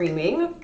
Streaming.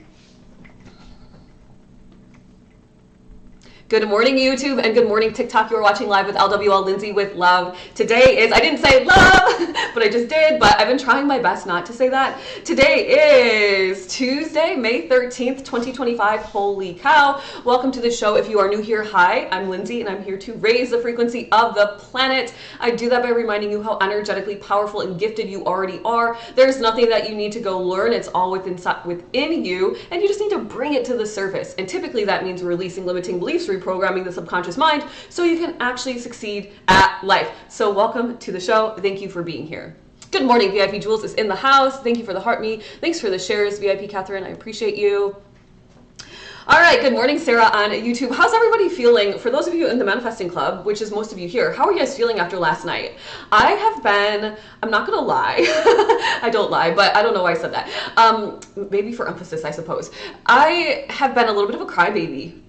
Good morning, YouTube, and good morning, TikTok. You're watching live with LWL Lindsay with love. Today is, I didn't say love, but I just did, but I've been trying my best not to say that. Today is Tuesday, May 13th, 2025. Holy cow. Welcome to the show. If you are new here, hi, I'm Lindsay, and I'm here to raise the frequency of the planet. I do that by reminding you how energetically powerful and gifted you already are. There's nothing that you need to go learn. It's all within you, and you just need to bring it to the surface. And typically that means releasing limiting beliefs, reprogramming the subconscious mind so you can actually succeed at life. So welcome to the show. Thank you for being here. Good morning, VIP Jules is in the house. Thank you for the heart me. Thanks for the shares, VIP Catherine. I appreciate you. All right, good morning, Sarah on YouTube. How's everybody feeling? For those of you in the Manifesting Club, which is most of you here, how are you guys feeling after last night? I have been, I'm not gonna lie, I don't lie, but I don't know why I said that. Maybe for emphasis, I suppose. I have been a little bit of a crybaby.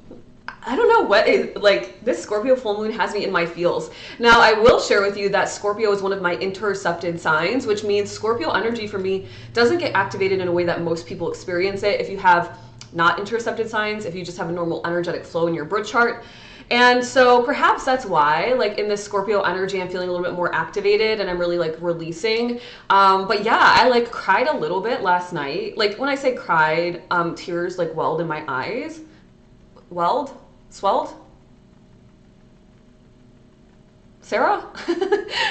I don't know what is, like, this Scorpio full moon has me in my feels. Now, I will share with you that Scorpio is one of my intercepted signs, which means Scorpio energy for me doesn't get activated in a way that most people experience it if you have not intercepted signs, if you just have a normal energetic flow in your birth chart. And so perhaps that's why, like, in this Scorpio energy, I'm feeling a little bit more activated and I'm really like releasing. But yeah, I like cried a little bit last night. Like when I say cried, tears like welled in my eyes. Welled? Swelled? Sarah?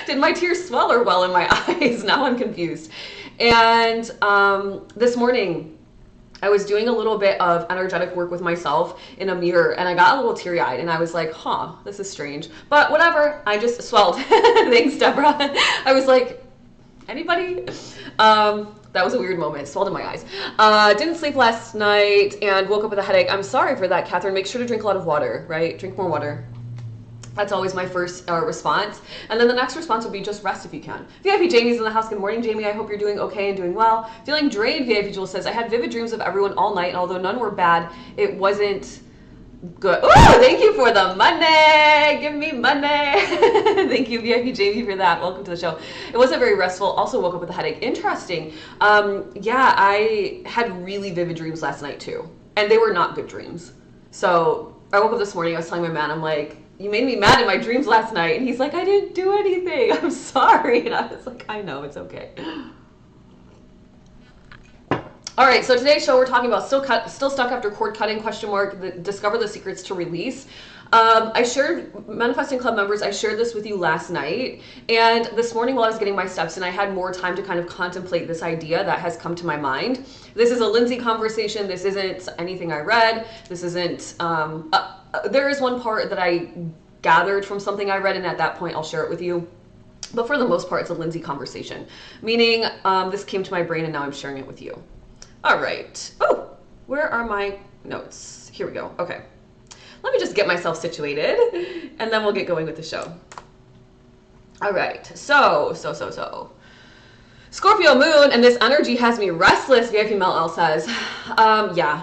Did my tears swell or well in my eyes? Now I'm confused. And this morning, I was doing a little bit of energetic work with myself in a mirror and I got a little teary-eyed and I was like, huh, this is strange. But whatever, I just swelled. Thanks, Deborah. I was like, anybody? That was a weird moment. Swelled in my eyes. Didn't sleep last night and woke up with a headache. I'm sorry for that, Catherine. Make sure to drink a lot of water, right? Drink more water. That's always my first response. And then the next response would be just rest if you can. VIP Jamie's in the house. Good morning, Jamie. I hope you're doing okay and doing well. Feeling drained, VIP Jules says. I had vivid dreams of everyone all night, and although none were bad, it wasn't good. Oh, thank you for the money. Give me money. Thank you, VIP Jamie, for that. Welcome to the show. It wasn't very restful. Also woke up with a headache. Interesting. Yeah, I had really vivid dreams last night too. And they were not good dreams. So I woke up this morning. I was telling my man, I'm like, you made me mad in my dreams last night. And he's like, I didn't do anything. I'm sorry. And I was like, I know, it's okay. All right, so today's show, we're talking about still stuck after cord cutting, question mark, discover the secrets to release. I shared, Manifesting Club members, I shared this with you last night. And this morning while I was getting my steps in, I had more time to kind of contemplate this idea that has come to my mind. This is a Lindsay conversation. This isn't anything I read. This isn't, there is one part that I gathered from something I read, and at that point I'll share it with you. But for the most part, it's a Lindsay conversation, meaning this came to my brain and now I'm sharing it with you. All right. Oh, where are my notes? Here we go. Okay. Let me just get myself situated and then we'll get going with the show. All right. So. Scorpio moon, and this energy has me restless, VIP Mel L says. Yeah.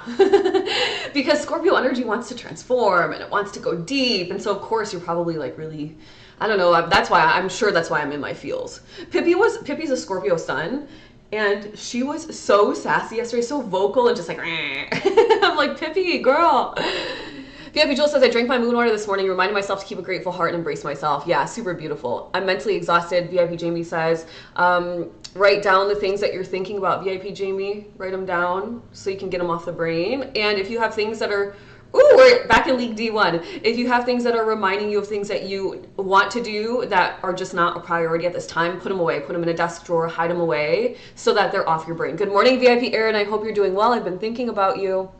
Because Scorpio energy wants to transform and it wants to go deep. And so of course you're probably like really, I don't know. That's why I'm sure that's why I'm in my feels. Pippi's a Scorpio sun. And she was so sassy yesterday, so vocal and just like, I'm like, Pippi, girl. VIP Joel says, I drank my moon water this morning, reminded myself to keep a grateful heart and embrace myself. Yeah, super beautiful. I'm mentally exhausted, VIP Jamie says. Write down the things that you're thinking about, VIP Jamie. Write them down so you can get them off the brain. And if you have things that are, ooh, we're back in League D1. If you have things that are reminding you of things that you want to do that are just not a priority at this time, put them away. Put them in a desk drawer, hide them away so that they're off your brain. Good morning, VIP Aaron. I hope you're doing well. I've been thinking about you.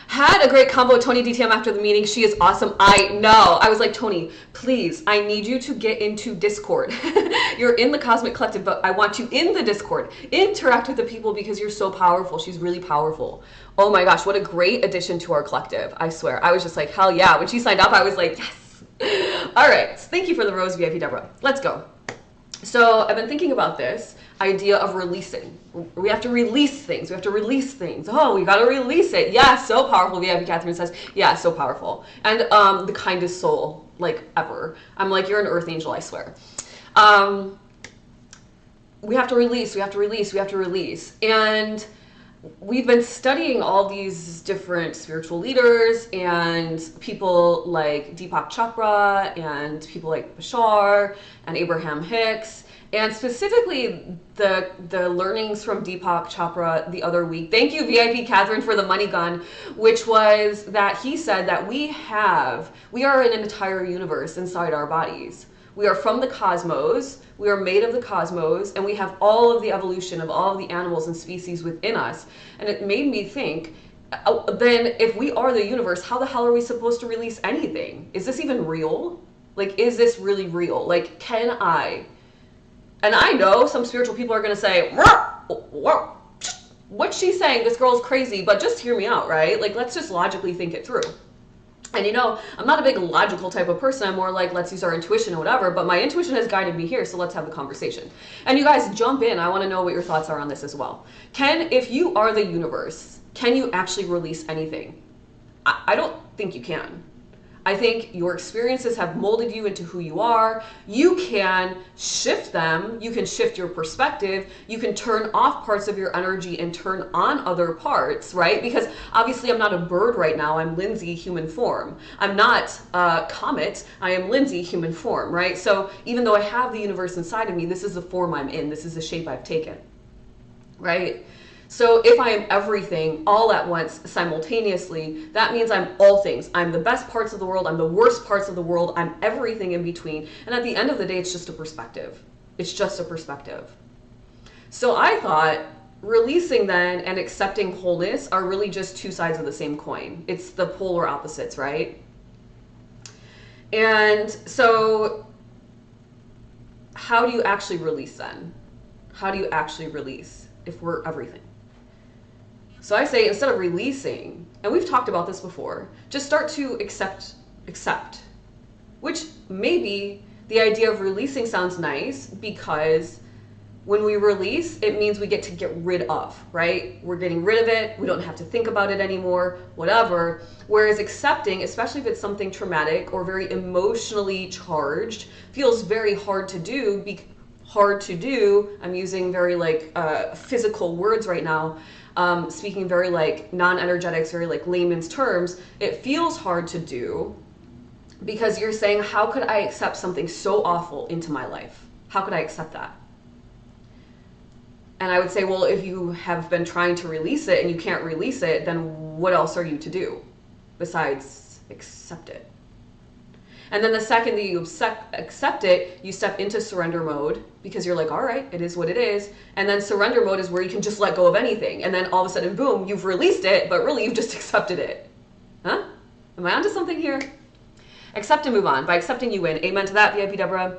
Had a great combo with Tony DTM after the meeting. She is awesome. I know. I was like, Tony, please, I need you to get into Discord. You're in the Cosmic Collective, but I want you in the Discord. Interact with the people because you're so powerful. She's really powerful. Oh my gosh, what a great addition to our collective. I swear. I was just like, hell yeah. When she signed up, I was like, yes. All right. Thank you for the rose, VIP Deborah. Let's go. So I've been thinking about this idea of releasing. We have to release things. We have to release things. Oh, we got to release it. Yeah, so powerful. VIP Catherine says, yeah, so powerful. And the kindest soul, like, ever. I'm like, you're an earth angel, I swear. We have to release, we have to release, we have to release. And we've been studying all these different spiritual leaders and people like Deepak Chopra and people like Bashar and Abraham Hicks, and specifically the learnings from Deepak Chopra the other week. Thank you, VIP Catherine, for the money gun, which was that he said that we are in an entire universe inside our bodies. We are from the cosmos, we are made of the cosmos, and we have all of the evolution of all of the animals and species within us. And it made me think, then if we are the universe, how the hell are we supposed to release anything? Is this even real? Like, is this really real? Like, can I? And I know some spiritual people are going to say, what's she saying? This girl's crazy, but just hear me out, right? Like, let's just logically think it through. And you know, I'm not a big logical type of person. I'm more like, let's use our intuition or whatever, but my intuition has guided me here, so let's have the conversation. And you guys jump in. I want to know what your thoughts are on this as well. If you are the universe, can you actually release anything? I don't think you can. I think your experiences have molded you into who you are. You can shift them. You can shift your perspective. You can turn off parts of your energy and turn on other parts, right? Because obviously I'm not a bird right now. I'm Lindsay, human form. I'm not a comet. I am Lindsay, human form, right? So even though I have the universe inside of me, this is the form I'm in. This is the shape I've taken, right? So if I am everything all at once simultaneously, that means I'm all things. I'm the best parts of the world. I'm the worst parts of the world. I'm everything in between. And at the end of the day, it's just a perspective. It's just a perspective. So I thought releasing then and accepting wholeness are really just two sides of the same coin. It's the polar opposites, right? And so how do you actually release then? How do you actually release if we're everything? So I say, instead of releasing, and we've talked about this before, just start to accept, which maybe the idea of releasing sounds nice because when we release, it means we get to get rid of, right? We're getting rid of it. We don't have to think about it anymore, whatever. Whereas accepting, especially if it's something traumatic or very emotionally charged, feels very hard to do. I'm using very physical words right now. Speaking very like non-energetics, very like layman's terms, it feels hard to do because you're saying, how could I accept something so awful into my life? How could I accept that? And I would say, well, if you have been trying to release it and you can't release it, then what else are you to do besides accept it? And then the second that you accept it, you step into surrender mode because you're like, all right, it is what it is. And then surrender mode is where you can just let go of anything. And then all of a sudden, boom, you've released it, but really you've just accepted it. Huh? Am I onto something here? Accept and move on. By accepting, you win. Amen to that, VIP Deborah.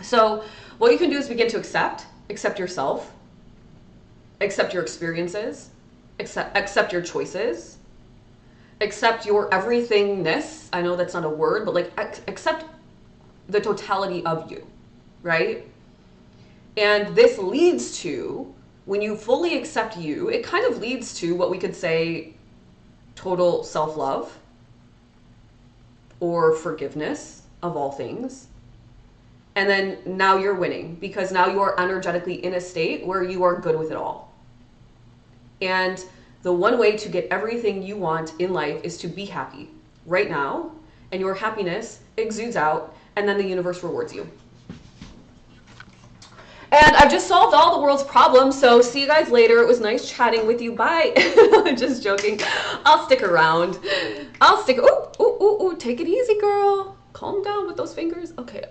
So what you can do is begin to accept yourself, accept your experiences, accept your choices, accept your everythingness. I know that's not a word, but like accept the totality of you, right? And this leads to, when you fully accept you, it kind of leads to what we could say total self-love or forgiveness of all things. And then now you're winning because now you are energetically in a state where you are good with it all. And the one way to get everything you want in life is to be happy right now, and your happiness exudes out, and then the universe rewards you. And I've just solved all the world's problems, so see you guys later. It was nice chatting with you. Bye. Just joking. I'll stick around. Ooh, take it easy, girl. Calm down with those fingers. Okay.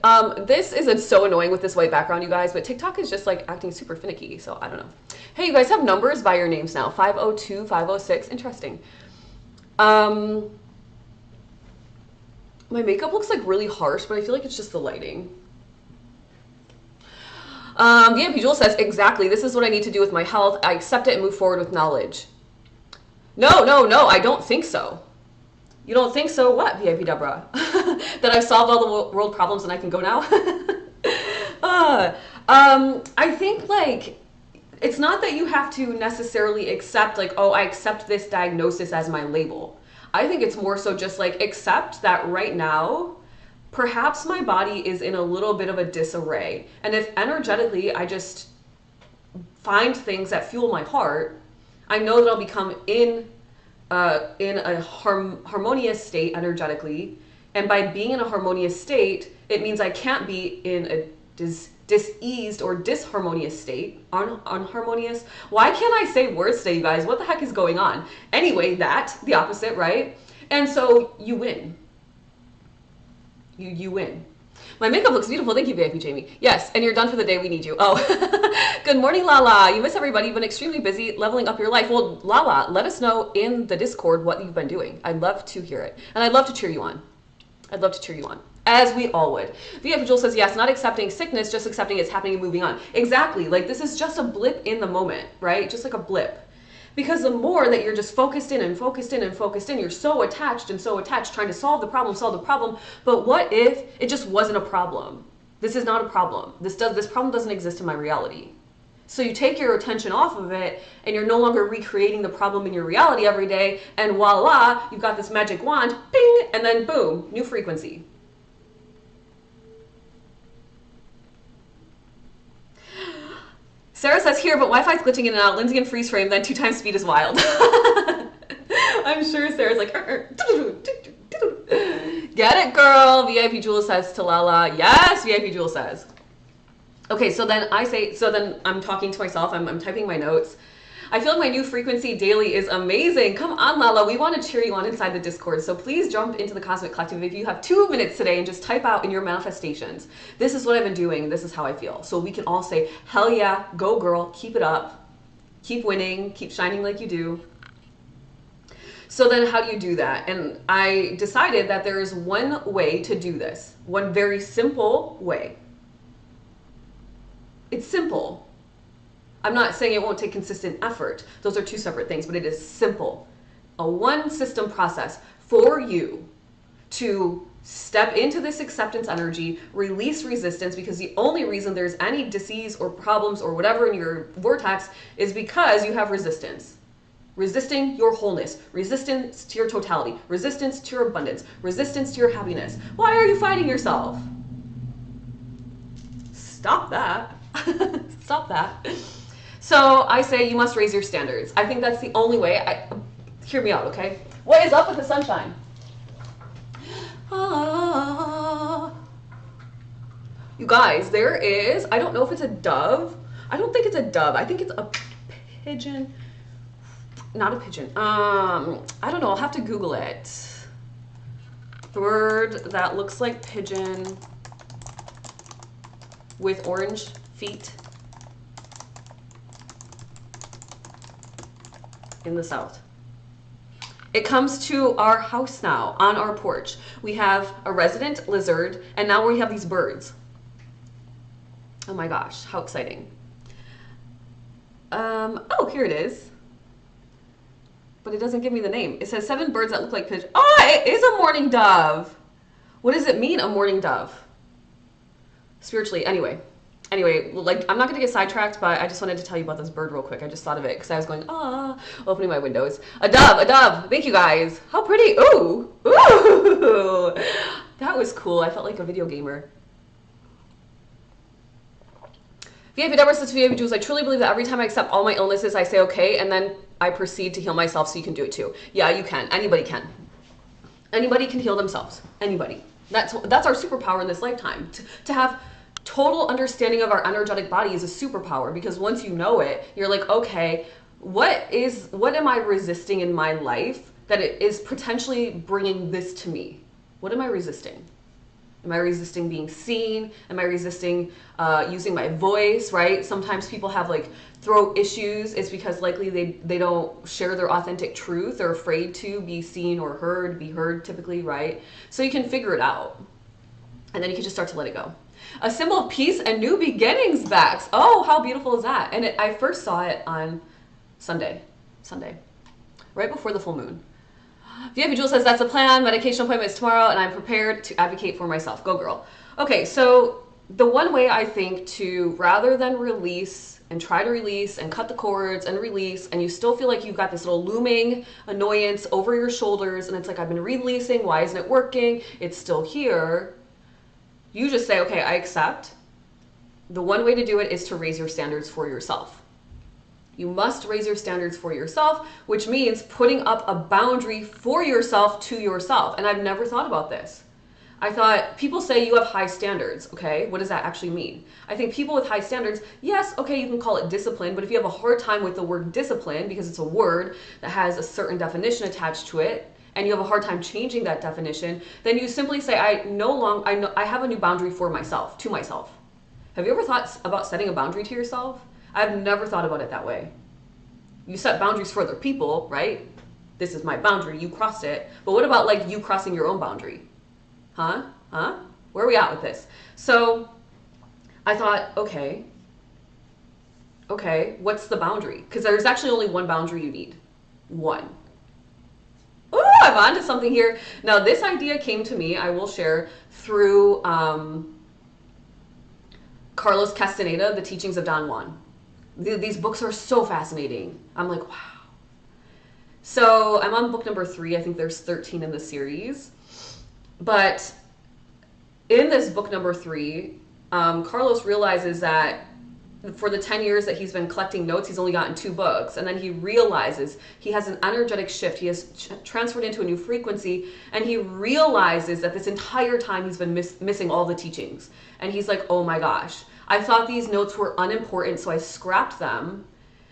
This isn't so annoying with this white background, you guys, but TikTok is just like acting super finicky, so I don't know. Hey, you guys have numbers by your names now. 502, 506. Interesting. My makeup looks like really harsh, but I feel like it's just the lighting. VIP Jewel says, exactly. This is what I need to do with my health. I accept it and move forward with knowledge. No, I don't think so. You don't think so? What, VIP Deborah? That I've solved all the world problems and I can go now? I think like, it's not that you have to necessarily accept like, oh, I accept this diagnosis as my label. I think it's more so just like accept that right now, perhaps my body is in a little bit of a disarray. And if energetically I just find things that fuel my heart, I know that I'll become in a harmonious state energetically. And by being in a harmonious state, it means I can't be in a diseased or disharmonious state, unharmonious. Why can't I say words today, you guys? What the heck is going on? Anyway, the opposite, right? And so you win. You win. My makeup looks beautiful. Thank you, VIP Jamie. Yes, and you're done for the day. We need you. Oh, good morning, Lala. You miss everybody. You've been extremely busy leveling up your life. Well, Lala, let us know in the Discord what you've been doing. I'd love to hear it. And I'd love to cheer you on. I'd love to cheer you on, as we all would. VIP Jewel says, yes, not accepting sickness, just accepting it's happening and moving on. Exactly. Like, this is just a blip in the moment, right? Just like a blip. Because the more that you're just focused in and focused in and focused in, you're so attached and so attached, trying to solve the problem. But what if it just wasn't a problem? This is not a problem. This problem doesn't exist in my reality. So you take your attention off of it and you're no longer recreating the problem in your reality every day, and voila, you've got this magic wand, ping, and then boom, new frequency. Sarah says here, but Wi-Fi's glitching in and out. Lindsay in freeze frame, then 2 times speed is wild. I'm sure Sarah's like, get it, girl. VIP Jewel says to Lala. Yes, VIP Jewel says. Okay, so then I'm talking to myself. I'm typing my notes. I feel like my new frequency daily is amazing. Come on, Lala. We want to cheer you on inside the Discord. So please jump into the Cosmic Collective if you have 2 minutes today and just type out in your manifestations. This is what I've been doing. This is how I feel. So we can all say, hell yeah, go girl, keep it up. Keep winning, keep shining like you do. So then how do you do that? And I decided that there is one way to do this. One very simple way. It's simple. I'm not saying it won't take consistent effort. Those are 2 separate things, but it is simple. A one system process for you to step into this acceptance energy, release resistance, because the only reason there's any disease or problems or whatever in your vortex is because you have resistance. Resisting your wholeness, resistance to your totality, resistance to your abundance, resistance to your happiness. Why are you fighting yourself? Stop that. Stop that. So I say you must raise your standards. I think that's the only way. Hear me out, okay? What is up with the sunshine? You guys, there is, I don't know if it's a dove. I don't think it's a dove. I think it's a pigeon. Not a pigeon. I don't know. I'll have to Google it. Bird that looks like pigeon with orange feet. In the south. It comes to our house now, on our porch. We have a resident lizard, and now we have these birds. Oh my gosh, how exciting. Oh, here it is. But it doesn't give me the name. It says 7 birds that look like pigeons. Oh, it is a mourning dove. What does it mean, a mourning dove? Spiritually, anyway, like, I'm not going to get sidetracked, but I just wanted to tell you about this bird real quick. I just thought of it because I was going, opening my windows. A dove. Thank you, guys. How pretty. Ooh. That was cool. I felt like a video gamer. VIP Deborah says to VIP Jules, I truly believe that every time I accept all my illnesses, I say okay, and then I proceed to heal myself, so you can do it too. Yeah, you can. Anybody can. Anybody can heal themselves. Anybody. That's our superpower in this lifetime. To have total understanding of our energetic body is a superpower, because once you know it, you're like, okay, what am I resisting in my life that it is potentially bringing this to me? What am I resisting? Am I resisting being seen? Am I resisting using my voice, right? Sometimes people have like throat issues. It's because likely they don't share their authentic truth. They're afraid to be seen or heard, be heard typically, right? So you can figure it out. And then you can just start to let it go. A symbol of peace and new beginnings backs. Oh, how beautiful is that? And I first saw it on Sunday, right before the full moon. VIP Jewel says, that's the plan. Medication appointment is tomorrow, and I'm prepared to advocate for myself. Go girl. Okay, so the one way I think to, rather than release and try to release and cut the cords and release, and you still feel like you've got this little looming annoyance over your shoulders, and it's like, I've been releasing, why isn't it working? It's still here. You just say, okay, I accept. The one way to do it is to raise your standards for yourself. You must raise your standards for yourself, which means putting up a boundary for yourself to yourself. And I've never thought about this. I thought, people say you have high standards, okay? What does that actually mean? I think people with high standards, yes, okay, you can call it discipline, but if you have a hard time with the word discipline, because it's a word that has a certain definition attached to it, and you have a hard time changing that definition, then you simply say, I have a new boundary for myself, to myself. Have you ever thought about setting a boundary to yourself? I've never thought about it that way. You set boundaries for other people, right? This is my boundary, you crossed it. But what about like you crossing your own boundary? Huh? Where are we at with this? So I thought, okay, what's the boundary? Because there's actually only one boundary you need. One. Ooh, I'm onto something here. Now this idea came to me, I will share, through Carlos Castaneda, The Teachings of Don Juan. These books are so fascinating. I'm like, wow. So I'm on book number 3. I think there's 13 in the series. But in this book number 3, Carlos realizes that for the 10 years that he's been collecting notes, he's only gotten 2 books. And then he realizes he has an energetic shift. He has transferred into a new frequency. And he realizes that this entire time he's been missing all the teachings. And he's like, oh my gosh, I thought these notes were unimportant, so I scrapped them.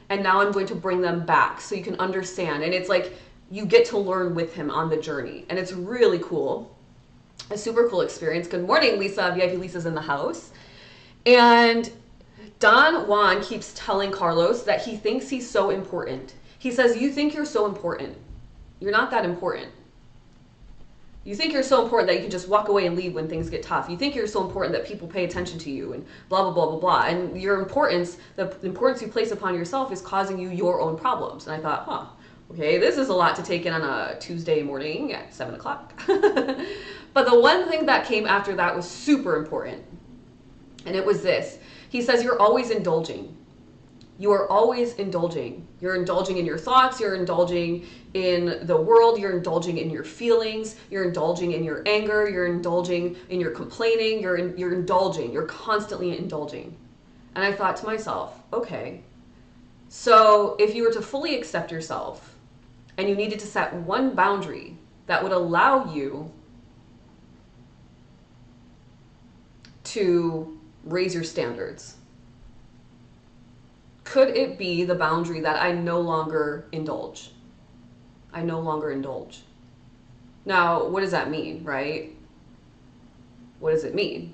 And now I'm going to bring them back so you can understand. And it's like you get to learn with him on the journey. And it's really cool. A super cool experience. Good morning, Lisa. VIP Lisa's in the house. And Don Juan keeps telling Carlos that he thinks he's so important. He says, you think you're so important. You're not that important. You think you're so important that you can just walk away and leave when things get tough. You think you're so important that people pay attention to you and blah, blah, blah, blah, blah. And your importance, the importance you place upon yourself is causing you your own problems. And I thought, okay, this is a lot to take in on a Tuesday morning at 7 o'clock. But the one thing that came after that was super important. And it was this. He says, you're always indulging. You are always indulging. You're indulging in your thoughts. You're indulging in the world. You're indulging in your feelings. You're indulging in your anger. You're indulging in your complaining. You're indulging. You're constantly indulging. And I thought to myself, okay, so if you were to fully accept yourself and you needed to set one boundary that would allow you to raise your standards, could it be the boundary that I no longer indulge? I no longer indulge. Now, what does that mean, right? What does it mean?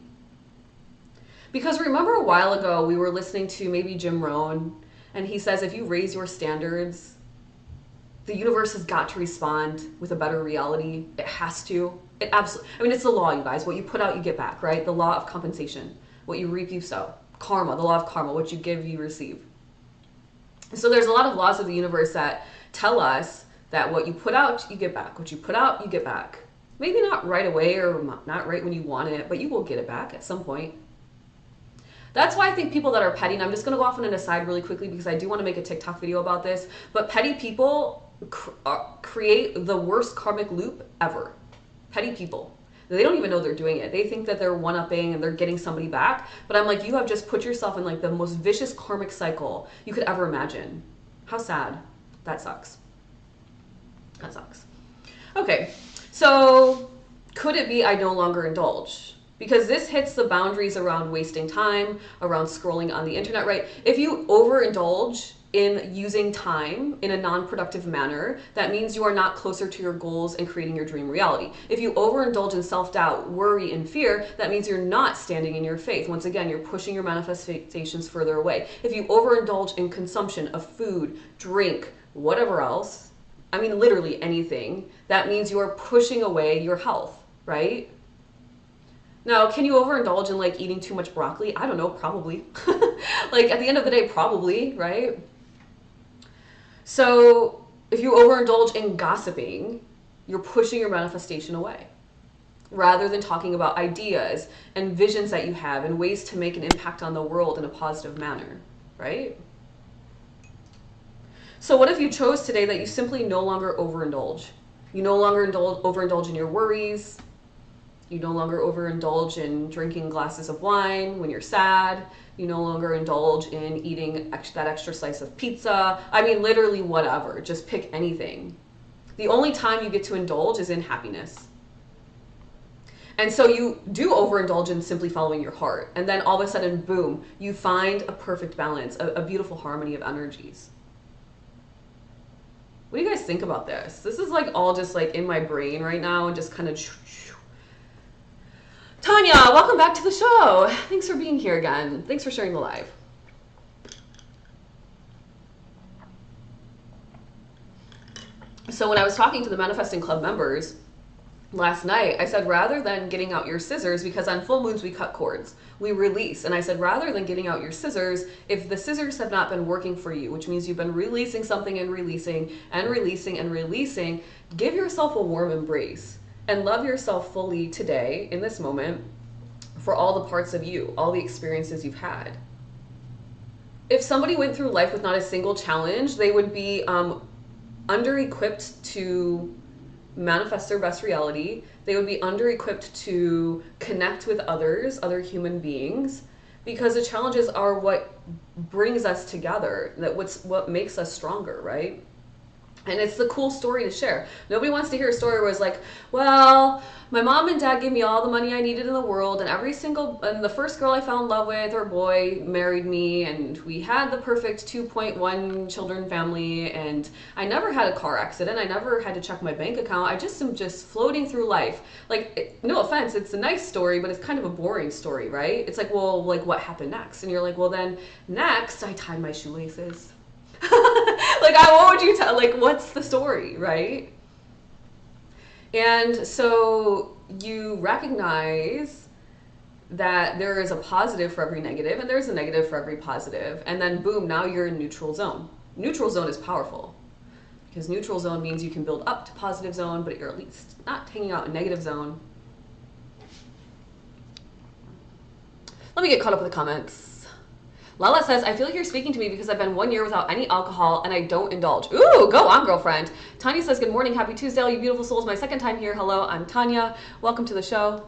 Because remember a while ago, we were listening to maybe Jim Rohn, and he says, if you raise your standards, the universe has got to respond with a better reality. It has to. It absolutely, I mean, it's the law, you guys. What you put out, you get back, right? The law of compensation. What you reap, you sow. Karma, the law of karma. What you give, you receive. So there's a lot of laws of the universe that tell us that what you put out, you get back. What you put out, you get back. Maybe not right away or not right when you want it, but you will get it back at some point. That's why I think people that are petty, and I'm just going to go off on an aside really quickly because I do want to make a TikTok video about this, but petty people create the worst karmic loop ever. Petty people. They don't even know they're doing it. They think that they're one-upping and they're getting somebody back. But I'm like, you have just put yourself in like the most vicious karmic cycle you could ever imagine. How sad. That sucks. That sucks. Okay, so could it be I no longer indulge? Because this hits the boundaries around wasting time, around scrolling on the internet, right? If you overindulge in using time in a non-productive manner, that means you are not closer to your goals and creating your dream reality. If you overindulge in self-doubt, worry, and fear, that means you're not standing in your faith. Once again, you're pushing your manifestations further away. If you overindulge in consumption of food, drink, whatever else, I mean literally anything, that means you are pushing away your health, right? Now, can you overindulge in like eating too much broccoli? I don't know, probably. Like at the end of the day, probably, right? So if you overindulge in gossiping, you're pushing your manifestation away rather than talking about ideas and visions that you have and ways to make an impact on the world in a positive manner, right? So what if you chose today that you simply no longer overindulge? You no longer overindulge in your worries. You no longer overindulge in drinking glasses of wine when you're sad. You no longer indulge in eating that extra slice of pizza. I mean, literally whatever. Just pick anything. The only time you get to indulge is in happiness. And so you do overindulge in simply following your heart. And then all of a sudden, boom, you find a perfect balance, a beautiful harmony of energies. What do you guys think about this? This is like all just like in my brain right now and just kind of... Tanya, welcome back to the show. Thanks for being here again. Thanks for sharing the live. So when I was talking to the Manifesting Club members last night, I said, rather than getting out your scissors, because on full moons we cut cords, we release. And I said, rather than getting out your scissors, if the scissors have not been working for you, which means you've been releasing something and releasing and releasing and releasing, give yourself a warm embrace and love yourself fully today in this moment for all the parts of you, all the experiences you've had. If somebody went through life with not a single challenge, they would be under-equipped to manifest their best reality. They would be under-equipped to connect with others, other human beings, because the challenges are what brings us together, what makes us stronger, right? And it's the cool story to share. Nobody wants to hear a story where it's like, well, my mom and dad gave me all the money I needed in the world, and the first girl I fell in love with, or boy, married me, and we had the perfect 2.1 children family, and I never had a car accident. I never had to check my bank account. I just am just floating through life. Like, no offense, it's a nice story, but it's kind of a boring story, right? It's like, well, like, what happened next? And you're like, well, then next I tied my shoelaces. Like, what would you tell? Like, what's the story, right? And so you recognize that there is a positive for every negative and there's a negative for every positive. And then boom, now you're in neutral zone. Neutral zone is powerful because neutral zone means you can build up to positive zone, but you're at least not hanging out in negative zone. Let me get caught up with the comments. Lala says, I feel like you're speaking to me because I've been 1 year without any alcohol and I don't indulge. Ooh, go on, girlfriend. Tanya says, good morning. Happy Tuesday, all you beautiful souls. My second time here. Hello, I'm Tanya. Welcome to the show.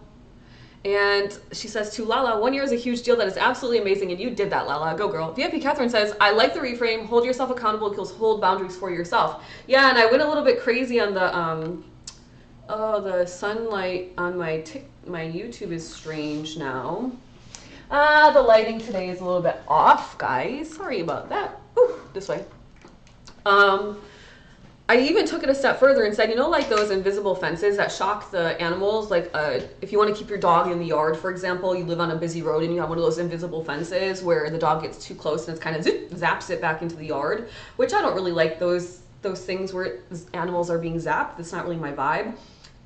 And she says to Lala, 1 year is a huge deal. That is absolutely amazing. And you did that, Lala. Go, girl. VIP Catherine says, I like the reframe. Hold yourself accountable equals hold boundaries for yourself. Yeah, and I went a little bit crazy on the sunlight on my YouTube is strange now. The lighting today is a little bit off, guys. Sorry about that. Ooh, this way. I even took it a step further and said, you know, like those invisible fences that shock the animals, like if you want to keep your dog in the yard, for example, you live on a busy road and you have one of those invisible fences where the dog gets too close and it's kind of zaps it back into the yard, which I don't really like those things where animals are being zapped. That's not really my vibe.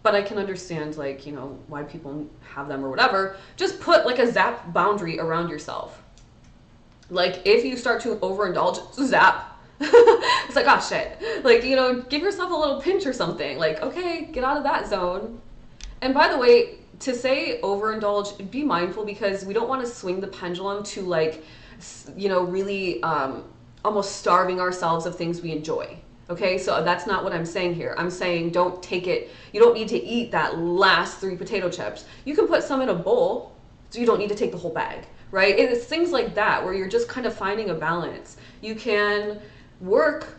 But I can understand, like, you know, why people have them or whatever. Just put like a zap boundary around yourself. Like, if you start to overindulge, zap. It's like, oh shit. Like, you know, give yourself a little pinch or something. Like, okay, get out of that zone. And by the way, to say overindulge, be mindful because we don't want to swing the pendulum to, like, you know, really almost starving ourselves of things we enjoy. Okay, so that's not what I'm saying here. I'm saying don't take it, you don't need to eat that last 3 potato chips. You can put some in a bowl, so you don't need to take the whole bag, right? It's things like that where you're just kind of finding a balance. You can work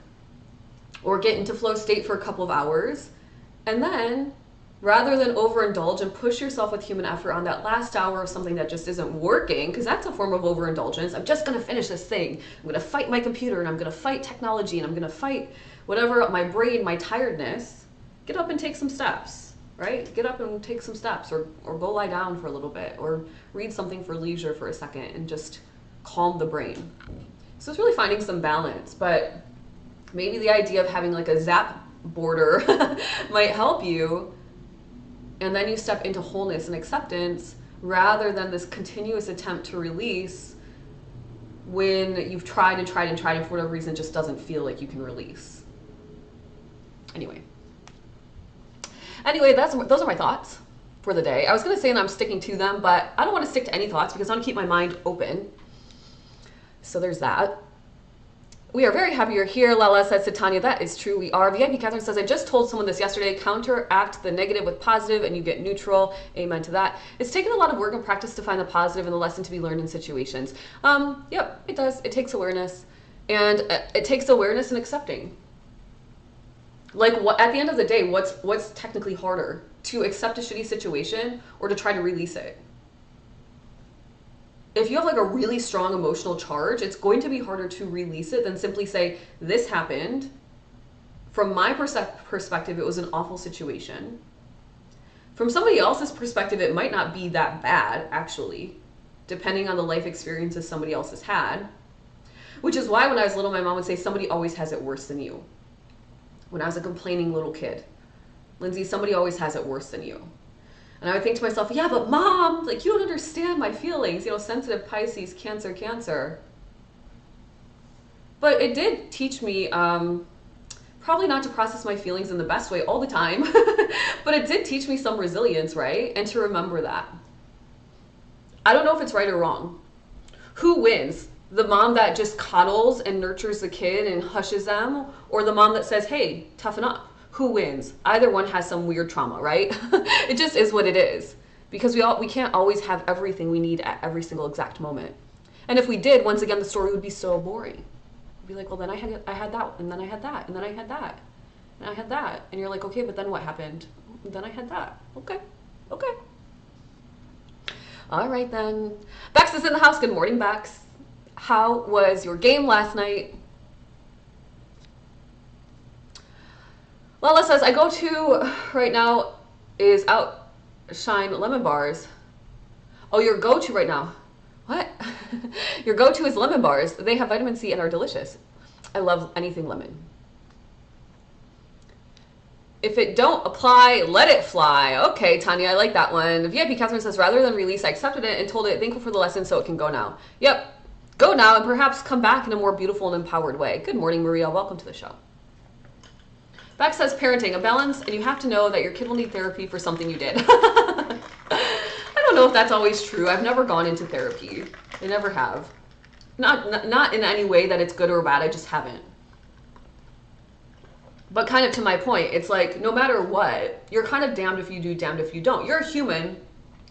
or get into flow state for a couple of hours, and then rather than overindulge and push yourself with human effort on that last hour of something that just isn't working, because that's a form of overindulgence. I'm just going to finish this thing. I'm going to fight my computer, and I'm going to fight technology, and I'm going to fight whatever, my brain, my tiredness. Get up and take some steps, right? Get up and take some steps, or go lie down for a little bit, or read something for leisure for a second and just calm the brain. So it's really finding some balance, but maybe the idea of having like a zap border might help you. And then you step into wholeness and acceptance rather than this continuous attempt to release when you've tried and tried and tried and for whatever reason just doesn't feel like you can release. Anyway, those are my thoughts for the day. I was going to say and I'm sticking to them, but I don't want to stick to any thoughts because I want to keep my mind open. So there's that. We are very happy you're here. Lala says to Tanya, that is true. We are. VIP Catherine says, I just told someone this yesterday. Counteract the negative with positive and you get neutral. Amen to that. It's taken a lot of work and practice to find the positive and the lesson to be learned in situations. Yep, it does. It takes awareness. And it takes awareness and accepting. Like, what, at the end of the day, what's technically harder? To accept a shitty situation or to try to release it? If you have like a really strong emotional charge, it's going to be harder to release it than simply say, this happened. From my perspective, it was an awful situation. From somebody else's perspective, it might not be that bad, actually, depending on the life experiences somebody else has had. Which is why when I was little, my mom would say, somebody always has it worse than you. When I was a complaining little kid, Lindsay, somebody always has it worse than you. And I would think to myself, yeah, but mom, like, you don't understand my feelings, you know, sensitive Pisces, Cancer. But it did teach me, probably not to process my feelings in the best way all the time, but it did teach me some resilience, right? And to remember that. I don't know if it's right or wrong. Who wins? The mom that just coddles and nurtures the kid and hushes them, or the mom that says, hey, toughen up? Who wins? Either one has some weird trauma, right? It just is what it is. Because we can't always have everything we need at every single exact moment. And if we did, once again, the story would be so boring. It'd be like, well, then I had that, and then I had that, and then I had that, and I had that. And you're like, okay, but then what happened? And then I had that. Okay. All right, then. Bex is in the house. Good morning, Bex. How was your game last night? Lala says, I go to right now is Outshine lemon bars. Oh, your go-to right now. What? Your go-to is lemon bars. They have vitamin C and are delicious. I love anything lemon. If it don't apply, let it fly. Okay, Tanya, I like that one. VIP Catherine says, rather than release, I accepted it and told it, thankful for the lesson so it can go now. Yep, go now and perhaps come back in a more beautiful and empowered way. Good morning, Maria. Welcome to the show. Beck says, parenting, a balance, and you have to know that your kid will need therapy for something you did. I don't know if that's always true. I've never gone into therapy. I never have. Not in any way that it's good or bad. I just haven't. But kind of to my point, it's like, no matter what, you're kind of damned if you do, damned if you don't. You're a human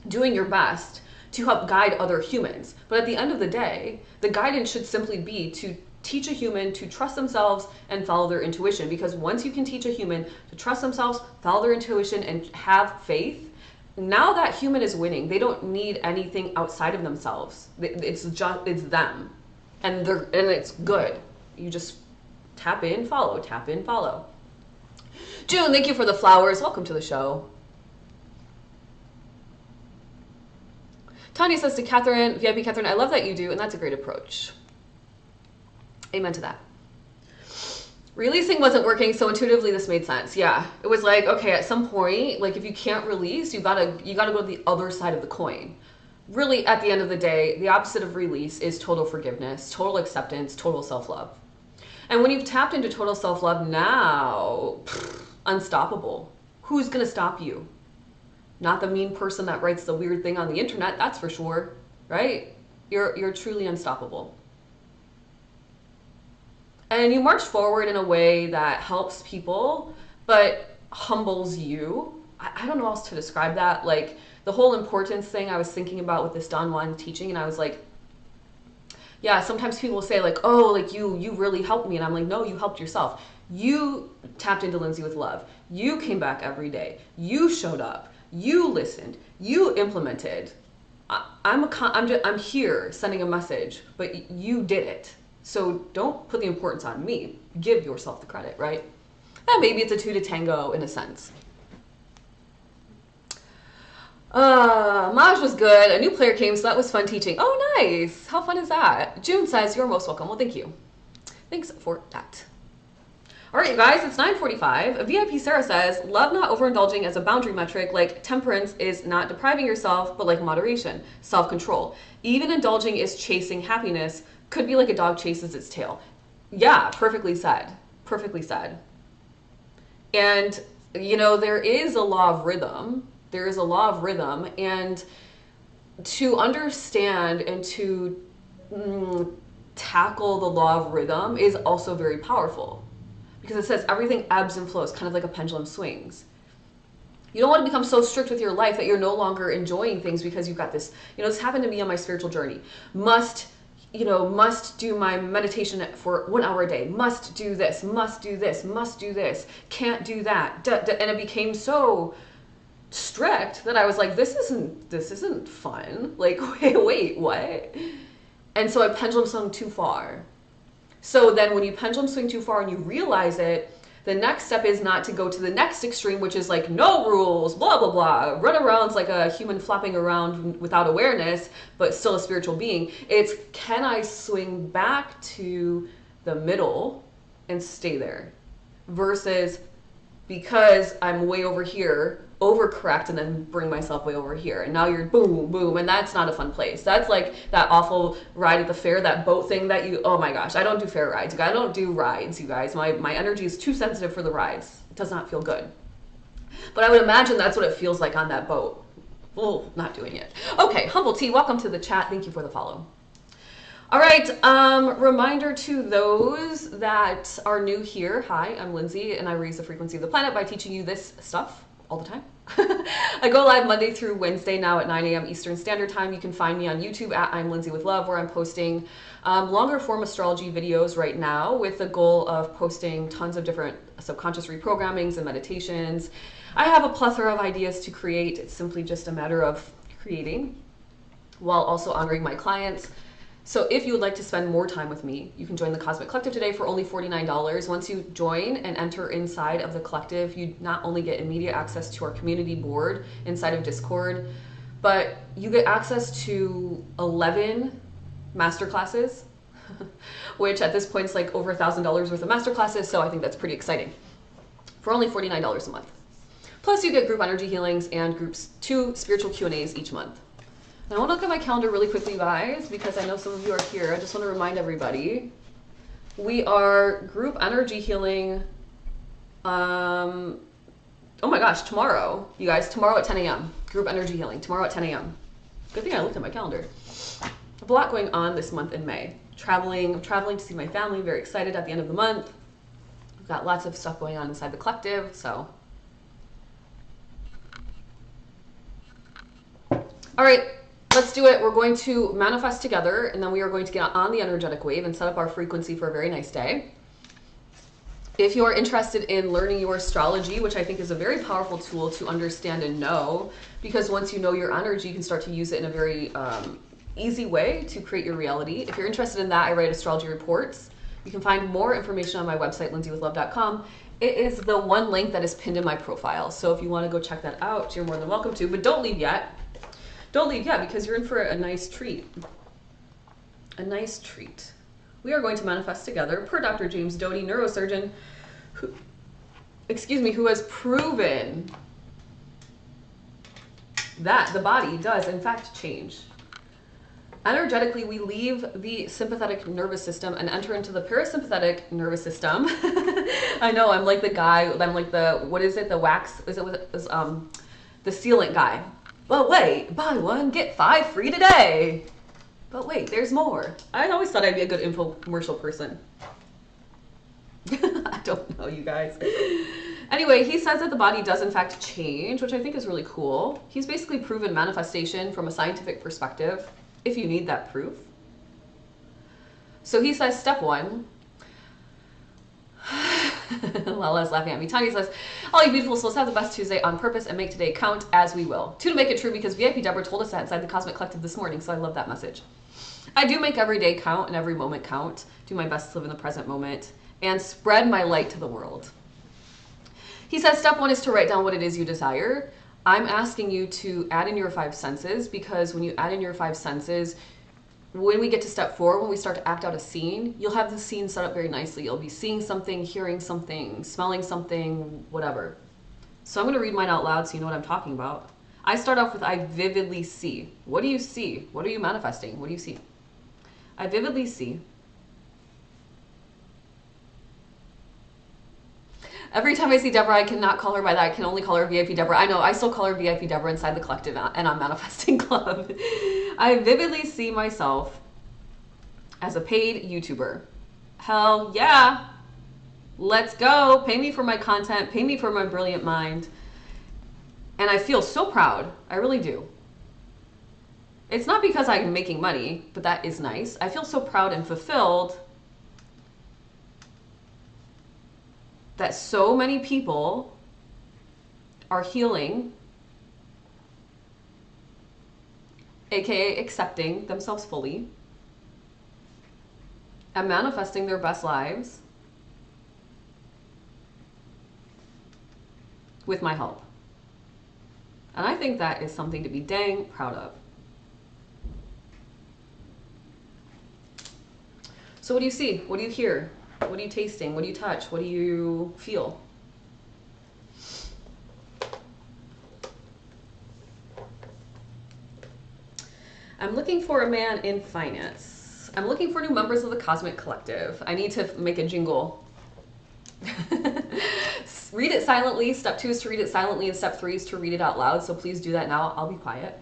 doing your best to help guide other humans. But at the end of the day, the guidance should simply be to teach a human to trust themselves and follow their intuition. Because once you can teach a human to trust themselves, follow their intuition, and have faith, now that human is winning. They don't need anything outside of themselves. It's them, and it's good. You just tap in, follow, tap in, follow. June, thank you for the flowers. Welcome to the show. Tanya says to Catherine, VIP Catherine, I love that you do, and that's a great approach. Amen to that. Releasing wasn't working, so intuitively this made sense. Yeah, it was like, okay, at some point, like if you can't release, you gotta go to the other side of the coin. Really, at the end of the day, the opposite of release is total forgiveness, total acceptance, total self-love. And when you've tapped into total self-love, now, unstoppable. Who's gonna stop you? Not the mean person that writes the weird thing on the internet, that's for sure, right? You're truly unstoppable. And you march forward in a way that helps people, but humbles you. I don't know how else to describe that. Like the whole importance thing I was thinking about with this Don Juan teaching, and I was like, yeah, sometimes people will say like, oh, like you really helped me. And I'm like, no, you helped yourself. You tapped into Lindsay with love. You came back every day. You showed up. You listened. You implemented. I'm here sending a message, but you did it. So don't put the importance on me. Give yourself the credit, right? And maybe it's a two to tango in a sense. Maj was good. A new player came, so that was fun teaching. Oh, nice. How fun is that? June says, you're most welcome. Well, thank you. Thanks for that. All right, you guys, it's 9:45. VIP Sarah says, love not overindulging as a boundary metric, like temperance is not depriving yourself, but like moderation, self-control. Even indulging is chasing happiness. Could be like a dog chases its tail. Yeah, perfectly said. Perfectly said. And, you know, there is a law of rhythm. There is a law of rhythm. And to understand and to tackle the law of rhythm is also very powerful, because it says everything ebbs and flows, kind of like a pendulum swings. You don't want to become so strict with your life that you're no longer enjoying things because you've got this, this happened to me on my spiritual journey. Must do my meditation for 1 hour a day, must do this, must do this, must do this, can't do that. And it became so strict that I was like, this isn't fun. Like, wait, what? And so I pendulum swung too far. So then when you pendulum swing too far and you realize it, the next step is not to go to the next extreme, which is like no rules, blah, blah, blah, run around like a human flopping around without awareness, but still a spiritual being. It's, can I swing back to the middle and stay there? Versus, because I'm way over here, overcorrect and then bring myself way over here. And now you're boom, boom. And that's not a fun place. That's like that awful ride at the fair, that boat thing that oh my gosh, I don't do fair rides. I don't do rides, you guys. My energy is too sensitive for the rides. It does not feel good. But I would imagine that's what it feels like on that boat. Oh, not doing it. Okay, Humble T, welcome to the chat. Thank you for the follow. All right, reminder to those that are new here. Hi, I'm Lindsay, and I raise the frequency of the planet by teaching you this stuff all the time. I go live Monday through Wednesday now at 9 a.m. Eastern Standard Time. You can find me on YouTube at I'm Lindsay with Love, where I'm posting longer form astrology videos right now with the goal of posting tons of different subconscious reprogrammings and meditations. I have a plethora of ideas to create. It's simply just a matter of creating while also honoring my clients. So if you would like to spend more time with me, you can join the Cosmic Collective today for only $49. Once you join and enter inside of the collective, you not only get immediate access to our community board inside of Discord, but you get access to 11 masterclasses, which at this point is like over $1,000 worth of masterclasses. So I think that's pretty exciting for only $49 a month. Plus you get group energy healings and 2 spiritual Q&As each month. Now, I want to look at my calendar really quickly, you guys, because I know some of you are here. I just want to remind everybody, we are group energy healing, oh my gosh, tomorrow, you guys, tomorrow at 10 a.m., group energy healing, tomorrow at 10 a.m. Good thing I looked at my calendar. I have a lot going on this month in May. I'm traveling to see my family, very excited at the end of the month. We've got lots of stuff going on inside the collective, so. All right. Let's do it. We're going to manifest together, and then we are going to get on the energetic wave and set up our frequency for a very nice day. If you are interested in learning your astrology, which I think is a very powerful tool to understand and know, because once you know your energy, you can start to use it in a very easy way to create your reality. If you're interested in that, I write astrology reports. You can find more information on my website, lindsaywithlove.com. It is the one link that is pinned in my profile. So if you want to go check that out, you're more than welcome to, but don't leave yet. Don't leave yet, because you're in for a nice treat. A nice treat. We are going to manifest together per Dr. James Doty, neurosurgeon, who has proven that the body does in fact change. Energetically, we leave the sympathetic nervous system and enter into the parasympathetic nervous system. I know, I'm like the guy, I'm like the, what is it, the wax, is it the sealant guy. But wait, buy one, get 5 free today. But wait, there's more. I always thought I'd be a good infomercial person. I don't know, you guys. Anyway, he says that the body does in fact change, which I think is really cool. He's basically proven manifestation from a scientific perspective, if you need that proof. So he says, step 1. Lala's laughing at me. Tanya says, all you beautiful souls, have the best Tuesday on purpose and make today count as we will. 2, to make it true, because VIP Deborah told us that inside the Cosmic Collective this morning, so I love that message. I do make every day count and every moment count, do my best to live in the present moment, and spread my light to the world. He says step 1 is to write down what it is you desire. I'm asking you to add in your 5 senses, because when you add in your 5 senses, when we get to step 4, when we start to act out a scene, you'll have the scene set up very nicely. You'll be seeing something, hearing something, smelling something, whatever. So I'm going to read mine out loud so you know what I'm talking about. I start off with I vividly see. What do you see? What are you manifesting? What do you see? I vividly see. Every time I see Deborah, I cannot call her by that. I can only call her VIP Deborah. I know, I still call her VIP Deborah inside the collective and on Manifesting Club. I vividly see myself as a paid YouTuber. Hell yeah. Let's go. Pay me for my content. Pay me for my brilliant mind. And I feel so proud. I really do. It's not because I'm making money, but that is nice. I feel so proud and fulfilled that so many people are healing, aka accepting themselves fully, and manifesting their best lives with my help. And I think that is something to be dang proud of. So what do you see? What do you hear? What are you tasting? What do you touch? What do you feel? I'm looking for a man in finance. I'm looking for new members of the Cosmic Collective. I need to make a jingle. Read it silently. Step 2 is to read it silently, and step 3 is to read it out loud. So please do that now. I'll be quiet.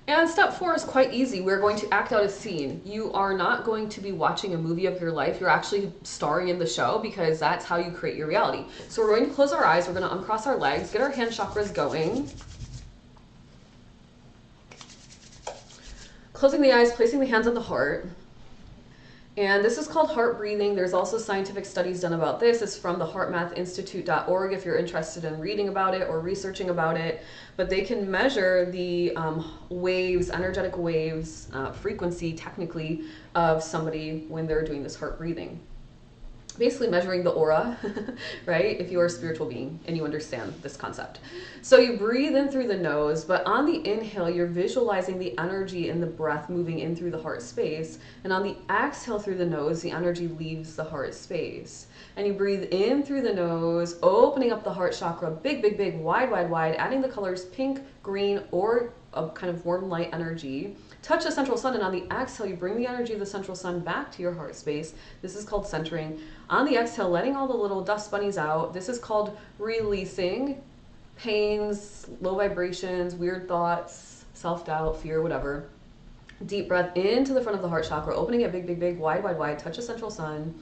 And step 4 is quite easy. We're going to act out a scene. You are not going to be watching a movie of your life. You're actually starring in the show, because that's how you create your reality. So we're going to close our eyes. We're going to uncross our legs, get our hand chakras going. Closing the eyes, placing the hands on the heart. And this is called heart breathing. There's also scientific studies done about this. It's from the heartmathinstitute.org if you're interested in reading about it or researching about it. But they can measure the waves, energetic waves, frequency technically of somebody when they're doing this heart breathing. Basically measuring the aura, right? If you are a spiritual being and you understand this concept. So you breathe in through the nose, but on the inhale, you're visualizing the energy in the breath moving in through the heart space. And on the exhale through the nose, the energy leaves the heart space. And you breathe in through the nose, opening up the heart chakra, big, big, big, wide, wide, wide, adding the colors pink, green, or a kind of warm light energy. Touch the central sun, and on the exhale, you bring the energy of the central sun back to your heart space. This is called centering. On the exhale, letting all the little dust bunnies out. This is called releasing pains, low vibrations, weird thoughts, self-doubt, fear, whatever. Deep breath into the front of the heart chakra, opening it big, big, big, wide, wide, wide. Touch the central sun.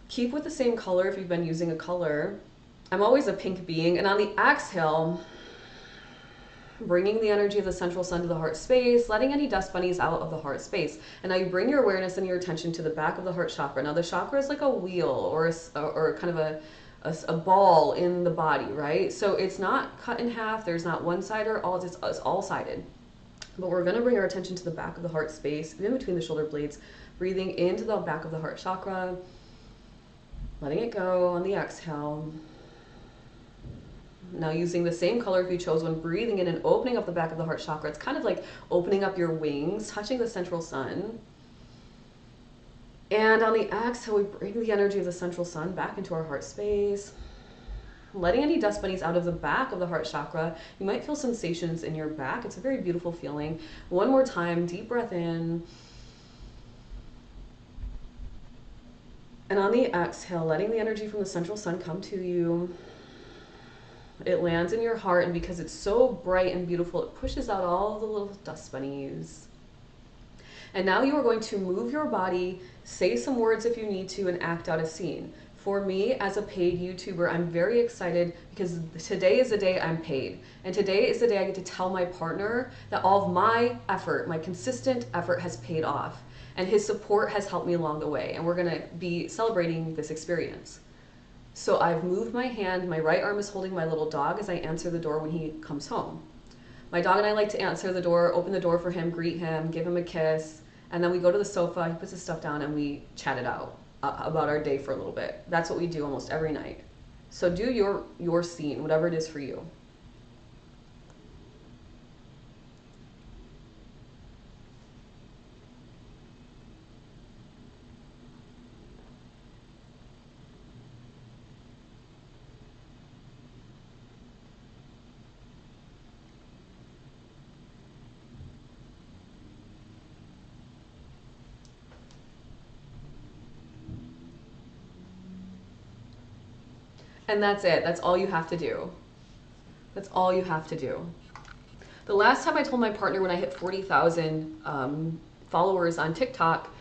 Keep with the same color if you've been using a color. I'm always a pink being. And on the exhale, bringing the energy of the central sun to the heart space, letting any dust bunnies out of the heart space. And now you bring your awareness and your attention to the back of the heart chakra. Now the chakra is like a wheel or kind of a ball in the body, right? So it's not cut in half. There's not one side or all, it's all sided. But we're going to bring our attention to the back of the heart space, in between the shoulder blades, breathing into the back of the heart chakra, letting it go on the exhale. Now using the same color if you chose one, breathing in and opening up the back of the heart chakra. It's kind of like opening up your wings, touching the central sun. And on the exhale, we bring the energy of the central sun back into our heart space. Letting any dust bunnies out of the back of the heart chakra. You might feel sensations in your back. It's a very beautiful feeling. One more time, deep breath in. And on the exhale, letting the energy from the central sun come to you. It lands in your heart, and because it's so bright and beautiful, it pushes out all the little dust bunnies. And now you are going to move your body, say some words if you need to, and act out a scene. For me, as a paid YouTuber, I'm very excited because today is the day I'm paid. And today is the day I get to tell my partner that all of my effort, my consistent effort, has paid off. And his support has helped me along the way. And we're gonna be celebrating this experience. So I've moved my hand, my right arm is holding my little dog as I answer the door when he comes home. My dog and I like to answer the door, open the door for him, greet him, give him a kiss, and then we go to the sofa, he puts his stuff down, and we chat it out about our day for a little bit. That's what we do almost every night. So do your scene, whatever it is for you. And that's it. That's all you have to do. That's all you have to do. The last time I told my partner when I hit 40,000 followers on TikTok,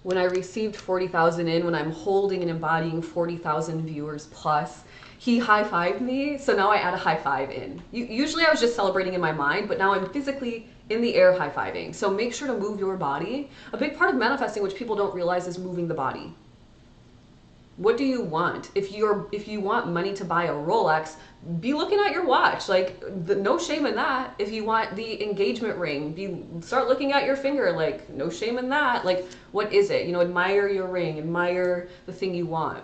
when I received 40,000 in, when I'm holding and embodying 40,000 viewers plus, he high-fived me. So now I add a high five in. Usually I was just celebrating in my mind, but now I'm physically in the air high-fiving. So make sure to move your body. A big part of manifesting, which people don't realize, is moving the body. What do you want? If you want money to buy a Rolex, be looking at your watch. Like, no shame in that. If you want the engagement ring, start looking at your finger. Like, no shame in that. Like, what is it? You know, admire your ring, admire the thing you want.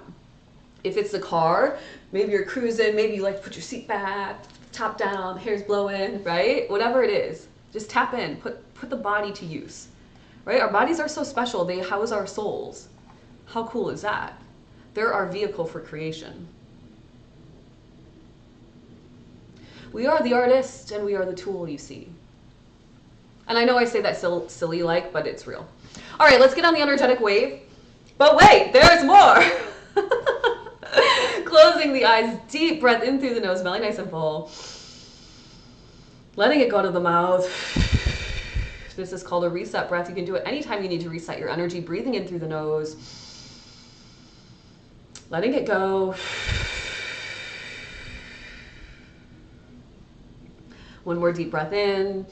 If it's the car, maybe you're cruising, maybe you like to put your seat back, top down, hair's blowing, right? Whatever it is, just tap in, put the body to use, right? Our bodies are so special. They house our souls. How cool is that? They're our vehicle for creation. We are the artist and we are the tool, you see. And I know I say that silly like, but it's real. All right, let's get on the energetic wave. But wait, there's more. Closing the eyes, deep breath in through the nose, belly nice and full. Letting it go to the mouth. This is called a reset breath. You can do it anytime you need to reset your energy. Breathing in through the nose. Letting it go. One more deep breath in.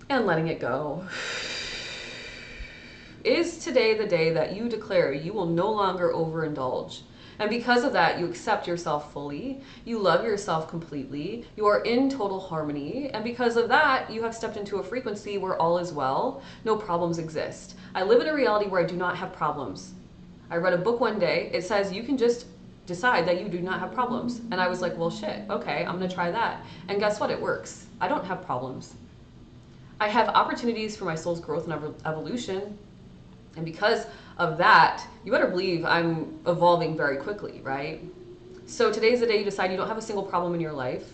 And letting it go. Is today the day that you declare you will no longer overindulge? And because of that, you accept yourself fully, you love yourself completely, you are in total harmony, and because of that, you have stepped into a frequency where all is well, no problems exist. I live in a reality where I do not have problems. I read a book one day, it says you can just decide that you do not have problems. And I was like, well, shit, okay, I'm gonna try that. And guess what, it works. I don't have problems. I have opportunities for my soul's growth and evolution. And because of that, you better believe I'm evolving very quickly, right? So today's the day you decide you don't have a single problem in your life.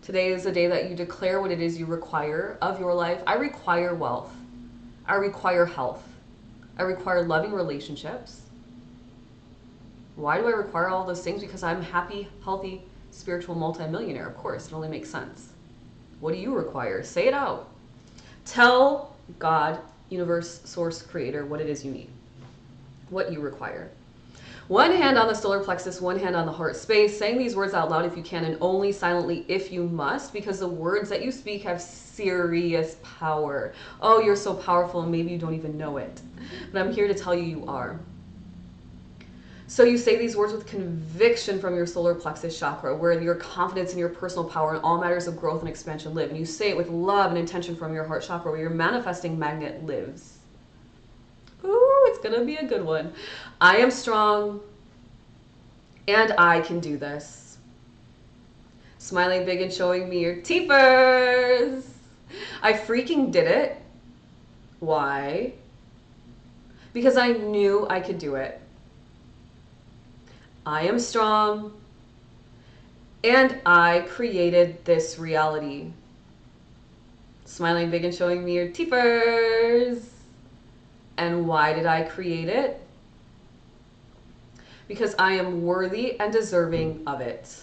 Today is the day that you declare what it is you require of your life. I require wealth. I require health. I require loving relationships. Why do I require all those things? Because I'm happy, healthy, spiritual multimillionaire. Of course, it only makes sense. What do you require? Say it out. Tell God, universe, source, creator, what it is you need, what you require. One hand on the solar plexus, one hand on the heart space, saying these words out loud if you can, and only silently if you must, because the words that you speak have serious power. Oh, you're so powerful, and maybe you don't even know it. But I'm here to tell you you are. So you say these words with conviction from your solar plexus chakra, where your confidence in your personal power and all matters of growth and expansion live. And you say it with love and intention from your heart chakra, where your manifesting magnet lives. Ooh, it's gonna be a good one. I am strong, and I can do this. Smiling big and showing me your teethers. I freaking did it. Why? Because I knew I could do it. I am strong, and I created this reality. Smiling big and showing me your teethers. And why did I create it? Because I am worthy and deserving of it.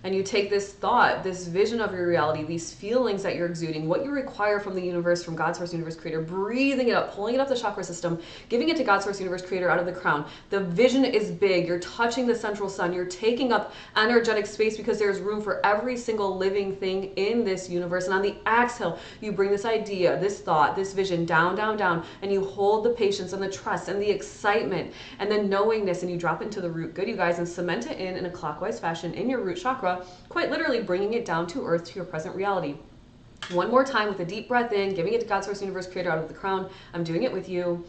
And you take this thought, this vision of your reality, these feelings that you're exuding, what you require from the universe, from God, source, universe, creator, breathing it up, pulling it up the chakra system, giving it to God, source, universe, creator out of the crown. The vision is big. You're touching the central sun. You're taking up energetic space because there's room for every single living thing in this universe. And on the exhale, you bring this idea, this thought, this vision down, down, down, and you hold the patience and the trust and the excitement and the knowingness, and you drop it into the root. Good, you guys, and cement it in a clockwise fashion in your root chakra, quite literally bringing it down to earth, to your present reality. One more time with a deep breath in, giving it to God, source, universe, creator out of the crown. I'm doing it with you.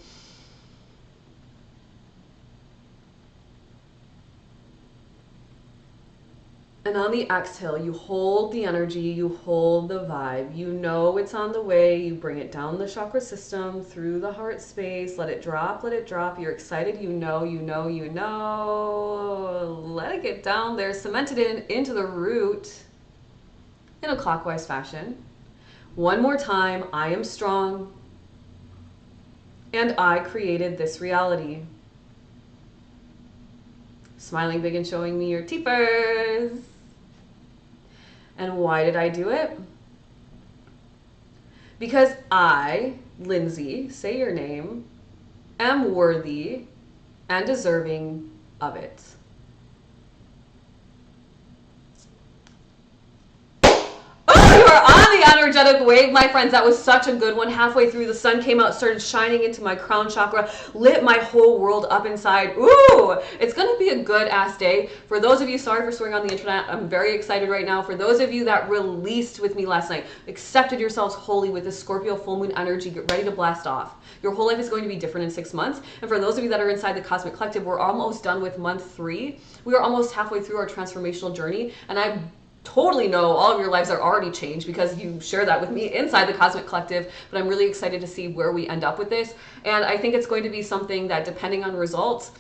And on the exhale, you hold the energy, you hold the vibe. You know it's on the way. You bring it down the chakra system, through the heart space. Let it drop, let it drop. You're excited, you know, you know, you know. Let it get down there, cement it into the root in a clockwise fashion. One more time, I am strong, and I created this reality. Smiling big and showing me your teepers. And why did I do it? Because I, Lindsay, say your name, am worthy and deserving of it. You are on the energetic wave, my friends. That was such a good one. Halfway through, the sun came out, started shining into my crown chakra, lit my whole world up inside. Ooh, it's going to be a good ass day. For those of you, sorry for swearing on the internet, I'm very excited right now. For those of you that released with me last night, accepted yourselves wholly with the Scorpio full moon energy, get ready to blast off. Your whole life is going to be different in 6 months. And for those of you that are inside the Cosmic Collective, we're almost done with month 3. We are almost halfway through our transformational journey, and I totally know all of your lives are already changed because you share that with me inside the Cosmic Collective, but I'm really excited to see where we end up with this. And I think it's going to be something that, depending on results,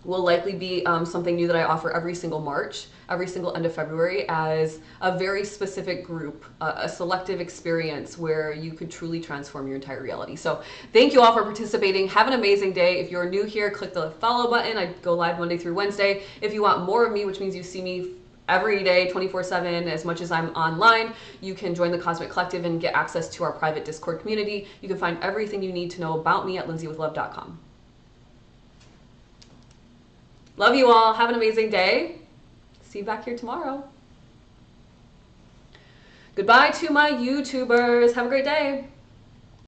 will likely be something new that I offer every single March, every single end of February, as a very specific group, a selective experience where you could truly transform your entire reality. So thank you all for participating. Have an amazing day. If you're new here, click the follow button. I go live Monday through Wednesday. If you want more of me, which means you see me every day, 24/7, as much as I'm online, you can join the Cosmic Collective and get access to our private Discord community. You can find everything you need to know about me at lindsaywithlove.com. Love you all. Have an amazing day. See you back here tomorrow. Goodbye to my YouTubers. Have a great day.